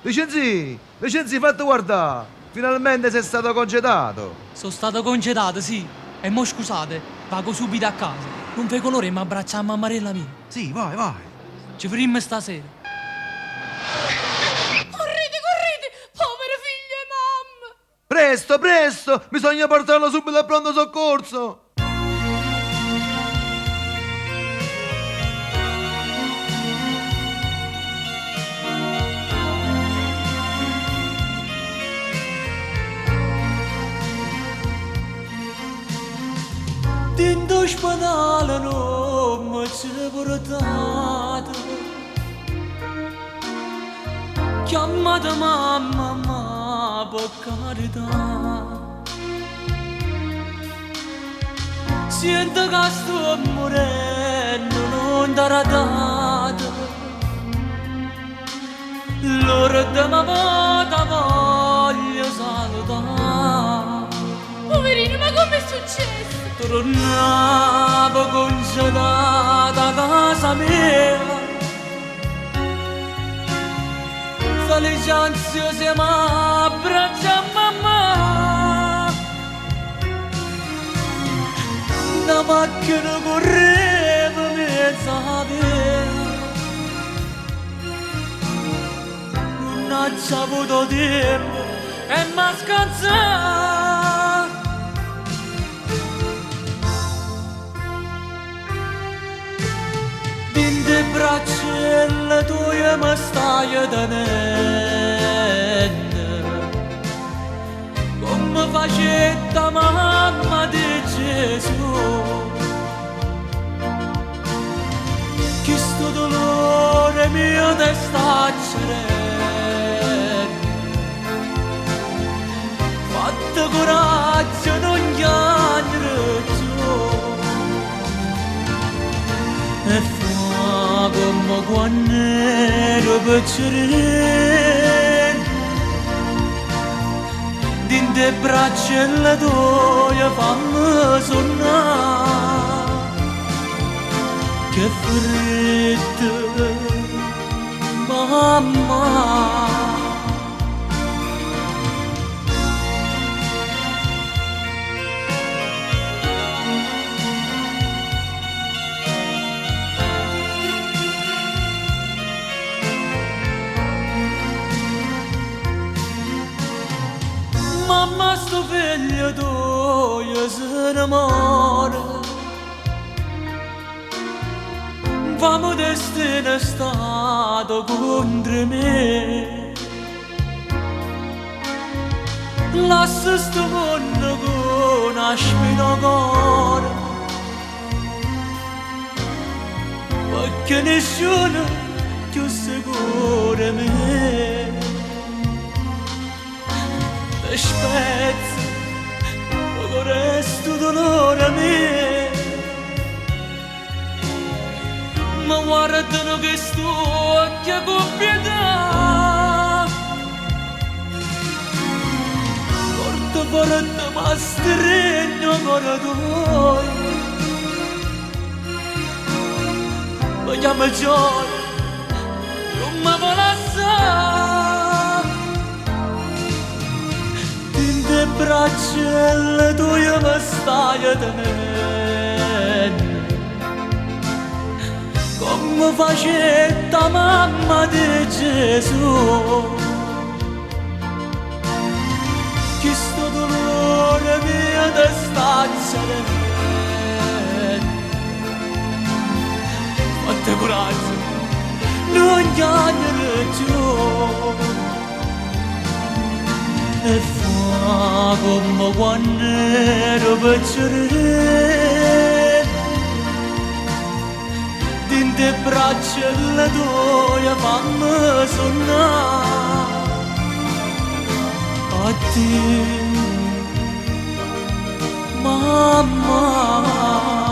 Vincenzi, fatti guardare. Finalmente sei stato congedato. Sono stato congedato, sì. E mo scusate, vado subito a casa. Non ve colore mi abbraccia a mammarella mia. Sì, vai, vai. Ci vedremo stasera. Correte, povere figlie e mamma! Presto, bisogna portarlo subito al pronto soccorso. Dentro ospedale non mi ci portato. Chiamata mamma per carità. Sento che sto morendo, non darà data. L'ora di mia vita voglio salutare. Poverino, ma com'è successo? Tornavo congelata a casa mia. Felice ansiosa mi abbraccia mamma. La macchina correva mezza via. Non ho avuto tempo e mi scansata. Dinte braccia tue mi stai tenendo, come facetta mamma di Gesù. Che sto dolore mio te sta cerendo. Fatta coraggio, non chiamare giù. Come quando ero piccolino, dinte braccia tue fammi sonnare. Che freddo, mamma. Mamma, sto figlio tuo se ne muore. Famo destino è stato contro me. Lascia sto mondo con una spina cuore, perché nessuno più sicuro di me. Te spezza, poco resto dolore a me. Ma guardano che sto occhio con pietà. Porta forte ma stringo ancora tuoi. Mi chiama Gioia, non mi vuole assare. Dinte braccia tue mi stai tenendo, come facetta mamma di Gesù. Che sto dolore mio te sta cerendo. Fate coraggio, non chiamare giù. E fa come quando ero piccolino, dinte braccia tue fammi sonnare. A te, mamma.